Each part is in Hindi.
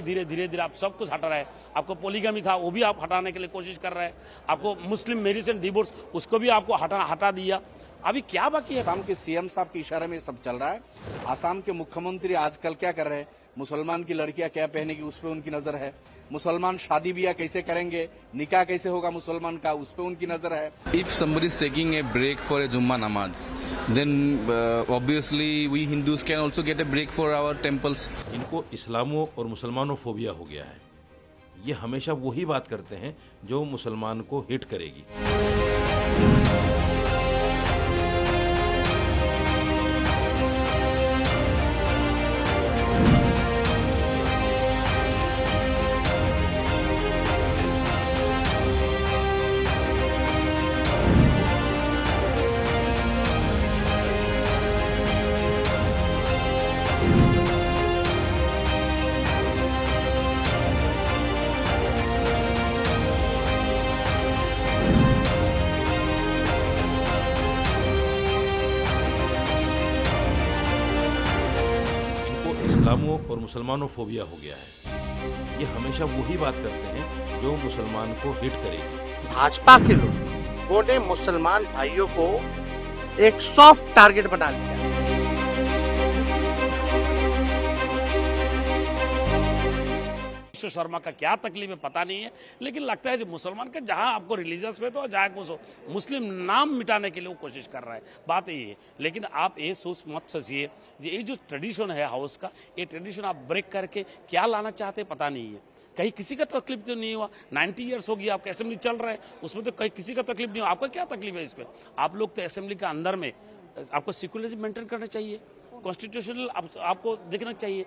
धीरे धीरे आप सब कुछ हटा रहे हैं। आपको पोलीगमी था वो भी आप हटाने के लिए कोशिश कर रहे हैं। आपको मुस्लिम मैरिज एंड डिवोर्स उसको भी आपको हटा दिया। अभी क्या बाकी है? आसाम के सीएम साहब के इशारे में सब चल रहा है। आसाम के मुख्यमंत्री आजकल क्या कर रहे हैं, मुसलमान की लड़कियां क्या पहनेगी उस पर उनकी नजर है। मुसलमान शादी ब्याह कैसे करेंगे, निकाह कैसे होगा मुसलमान का, उस पर उनकी नजर है। If somebody is taking a break for a Jummah namaz, then obviously we Hindus can also get a break for our temples. इनको इस्लामों और मुसलमानों फोबिया हो गया है। ये हमेशा वही बात करते हैं जो मुसलमान को हिट करेगी। इस्लामों और मुसलमानों फोबिया हो गया है। ये हमेशा वही बात करते हैं जो मुसलमान को हिट करेगी। भाजपा के लोगों ने मुसलमान भाइयों को एक सॉफ्ट टारगेट बना लिया। शर्मा का क्या तकलीफ है पता नहीं है, लेकिन लगता है मुसलमान का जहां आपको रिलीजियस पे तो जहां को मुस्लिम नाम मिटाने के लिए वो कोशिश कर रहा है। बात यही है। लेकिन आप ये सोच मत सोचिए ये जो ट्रेडिशन है हाउस का, ये ट्रेडिशन आप ब्रेक करके क्या लाना चाहते पता नहीं है। कहीं किसी का तकलीफ तो नहीं हुआ। 90 ईयर्स हो गया आपका असेंबली चल रहा है, उसमें तो कहीं किसी का तकलीफ नहीं हुआ। आपका क्या तकलीफ है इसमें? आप लोग तो असेंबली के अंदर में आपको सिक्युलरिज्म मेंटेन करना चाहिए, कॉन्स्टिट्यूशनल आपको देखना चाहिए।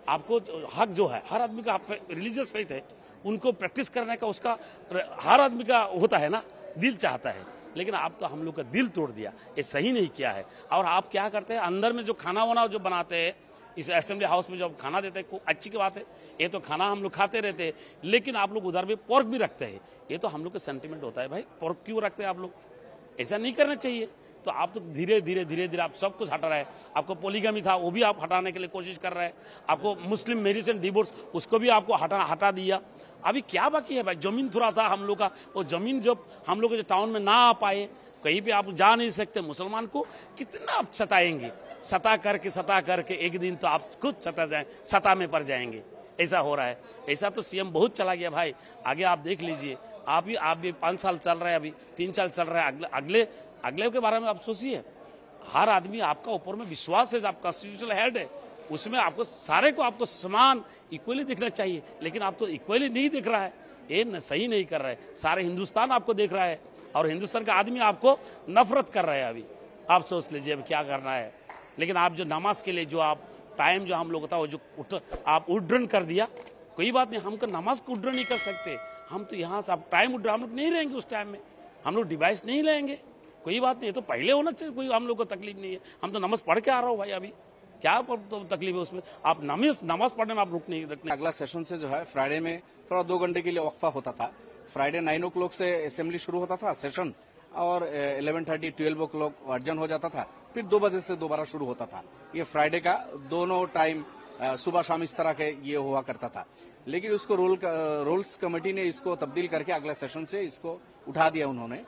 आपको हक जो है हर आदमी का रिलीजियस फेथ है, उनको प्रैक्टिस करने का उसका हर आदमी का होता है ना, दिल चाहता है। लेकिन आप तो हम लोग का दिल तोड़ दिया, ये सही नहीं किया है। और आप क्या करते हैं, अंदर में जो खाना वाना जो बनाते हैं इस असेंबली हाउस में जो खाना देते हैं, अच्छी की बात है, ये तो खाना हम लोग खाते रहते हैं। लेकिन आप लोग उधर भी पोर्क भी रखते हैं, ये तो हम लोग का सेंटिमेंट होता है। भाई पोर्क क्यों रखते हैं आप लोग? ऐसा नहीं करना चाहिए। तो आप तो धीरे धीरे आप सब कुछ हटा रहे हैं। आपको पोलीगमी था वो भी आप हटाने के लिए कोशिश कर रहे हैं। आपको मुस्लिम मैरिज एंड डिवोर्स उसको भी आपको हटा दिया। अभी क्या बाकी है भाई? जमीन थोड़ा था हम लोग का, वो जमीन जब हम लोग टाउन में ना आ पाए, कहीं पे आप जा नहीं सकते, मुसलमान को कितना आप सताएंगे? सता करके एक दिन तो आप खुद सता में पड़ जाएंगे। ऐसा हो रहा है। ऐसा तो सीएम बहुत चला गया भाई। आगे आप देख लीजिए, आप भी 5 साल चल रहे हैं, अभी 3 साल चल रहा है। अगले के बारे में आप सोचिए। हर आदमी आपका ऊपर में विश्वास है, आप कॉन्स्टिट्यूशनल हेड है, उसमें आपको सारे को आपको समान इक्वली दिखना चाहिए। लेकिन आप तो इक्वली नहीं दिख रहा है, ये सही नहीं कर रहा है। सारे हिंदुस्तान आपको देख रहा है और हिंदुस्तान का आदमी आपको नफरत कर रहा है। अभी आप सोच लीजिए अब क्या करना है। लेकिन आप जो नमाज के लिए जो आप टाइम जो हम लोग था वो जो आप उड्डन कर दिया, कोई बात नहीं, हमको नमाज को उड्डन नहीं कर सकते। हम तो यहाँ से आप टाइम उड्डन हम लोग नहीं रहेंगे, उस टाइम में हम लोग डिवाइस नहीं लेंगे, कोई बात नहीं। तो पहले होना चाहिए, कोई हम लोग को तकलीफ नहीं है। हम तो नमाज पढ़ के आ रहा हूँ भाई, अभी क्या तो तकलीफ है उसमें? आप नमाज पढ़ने में आप रुक नहीं रखने। अगला सेशन से जो है फ्राइडे में थोड़ा 2 घंटे के लिए वक्फा होता था। फ्राइडे 9 o'clock से असेंबली शुरू होता था सेशन, और 11:30 12 o'clock अर्जन हो जाता था, फिर 2 बजे से दोबारा शुरू होता था। ये फ्राइडे का दोनों टाइम सुबह शाम इस तरह के ये हुआ करता था। लेकिन उसको रूल्स कमेटी ने इसको तब्दील करके अगले सेशन से इसको उठा दिया उन्होंने।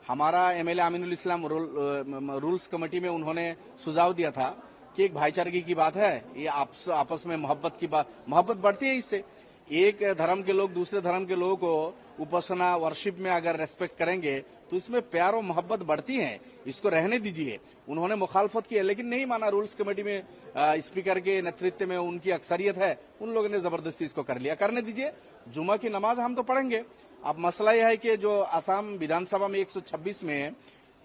हमारा एमएलए अमीनुल इस्लाम रूल्स कमेटी में उन्होंने सुझाव दिया था कि एक भाईचारे की बात है, ये आपस में मोहब्बत बढ़ती है। इससे एक धर्म के लोग दूसरे धर्म के लोगों को उपासना वर्शिप में अगर रेस्पेक्ट करेंगे तो इसमें प्यार और मोहब्बत बढ़ती है, इसको रहने दीजिए। उन्होंने मुखालफत की है, लेकिन नहीं माना। रूल्स कमेटी में स्पीकर के नेतृत्व में उनकी अक्सरियत है, उन लोगों ने जबरदस्ती इसको कर लिया। करने दीजिए, जुमा की नमाज हम तो पढ़ेंगे। अब मसला यह है कि जो असम विधानसभा में 126 में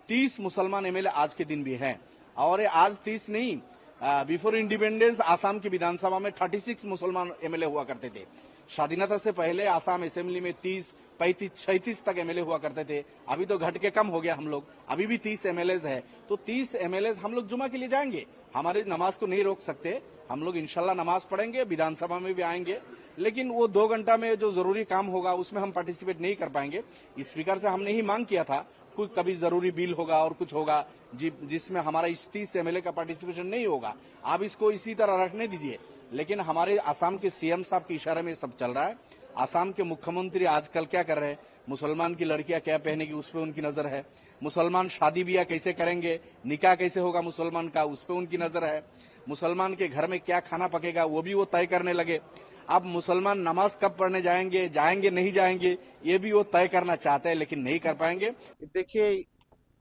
30 मुसलमान एमएलए आज के दिन भी हैं, और आज 30 नहीं, बिफोर इंडिपेंडेंस आसाम की विधानसभा में 36 मुसलमान एमएलए हुआ करते थे। स्वाधीनता से पहले आसाम असेंबली में 30, 35, 36 तक एमएलए हुआ करते थे। अभी तो घट के कम हो गया हम लोग, अभी भी 30 एमएलए है। तो 30 एमएलए हम लोग जुमा के लिए जाएंगे, हमारी नमाज को नहीं रोक सकते। हम लोग इंशाल्लाह नमाज पढ़ेंगे, विधानसभा में भी आएंगे। लेकिन वो 2 घंटा में जो जरूरी काम होगा उसमें हम पार्टिसिपेट नहीं कर पाएंगे। स्पीकर से हमने ही मांग किया था, कोई कभी जरूरी बिल होगा और कुछ होगा जिसमें हमारा इस 30 एमएलए का पार्टिसिपेशन नहीं होगा, आप इसको इसी तरह रखने दीजिए। लेकिन हमारे असम के सीएम साहब के इशारे में सब चल रहा है। असम के मुख्यमंत्री आजकल क्या कर रहे हैं, मुसलमान की लड़कियां क्या पहनेगी उस पर उनकी नजर है, मुसलमान शादी ब्याह कैसे करेंगे, निकाह कैसे होगा मुसलमान का उस पर उनकी नजर है, मुसलमान के घर में क्या खाना पकेगा वो भी वो तय करने लगे। अब मुसलमान नमाज कब पढ़ने जाएंगे नहीं जाएंगे ये भी वो तय करना चाहते हैं, लेकिन नहीं कर पाएंगे। देखिए,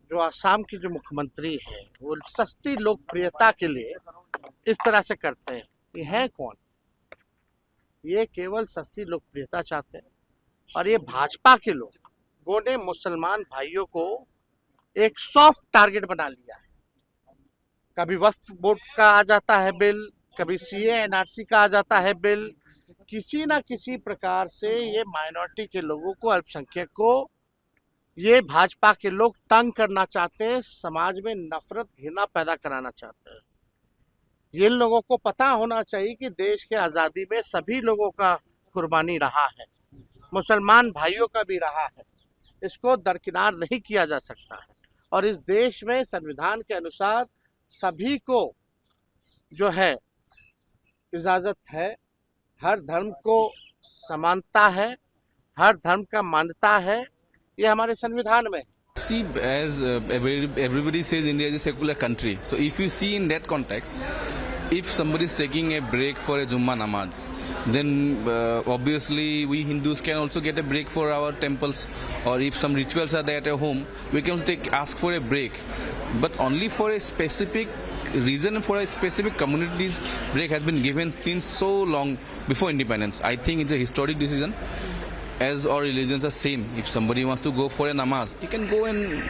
जो आसाम की जो मुख्यमंत्री है वो सस्ती लोकप्रियता के लिए इस तरह से करते हैं। ये है कौन? ये केवल सस्ती लोकप्रियता चाहते हैं। और ये भाजपा के लोगों ने मुसलमान भाइयों को एक सॉफ्ट टारगेट बना लिया है। कभी वक्फ बोर्ड का आ जाता है बिल, कभी सीए एनआरसी का आ जाता है बिल। किसी ना किसी प्रकार से ये माइनॉरिटी के लोगों को, अल्पसंख्यक को ये भाजपा के लोग तंग करना चाहते हैं, समाज में नफरत घृणा पैदा कराना चाहते हैं। ये लोगों को पता होना चाहिए कि देश के आज़ादी में सभी लोगों का कुर्बानी रहा है, मुसलमान भाइयों का भी रहा है। इसको दरकिनार नहीं किया जा सकता है। और इस देश में संविधान के अनुसार सभी को जो है इजाज़त है, हर धर्म को समानता है, हर धर्म का मान्यता है, ये हमारे संविधान में है। See, as everybody says, India is a secular country. So if you see in that context, if somebody is taking a break for a Jummah namaz, then obviously we Hindus can also get a break for our temples, or if some rituals are there at home, we can also ask for a break, but only for a specific reason, for a specific community's break has been given since so long before independence. I think it's a historic decision. As all religions are same, if somebody wants to go for a namaz, he can go and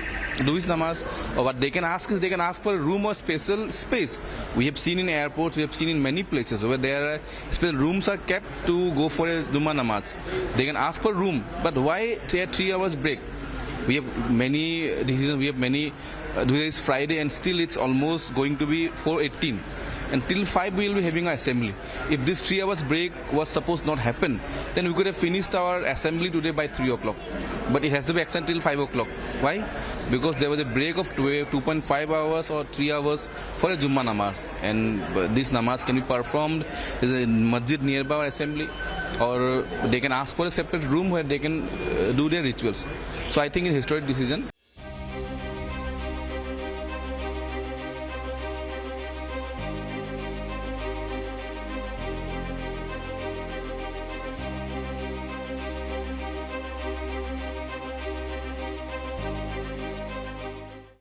do his namaz, or what they can ask is they can ask for a room or special space. We have seen in airports, we have seen in many places where there are special rooms are kept to go for a Jummah namaz. They can ask for room, but why 3 hours break? We have many decisions, we have many, today is Friday and still it's almost going to be 4:18. Until 5 we will be having our assembly. If this 3 hours break was supposed not happen, then we could have finished our assembly today by 3 o'clock. But it has to be extended till 5 o'clock. Why? Because there was a break of 2.5 hours or 3 hours for a Jummah namaz. And this namaz can be performed. There is a masjid nearby our assembly. Or they can ask for a separate room where they can do their rituals. So I think it's a historic decision.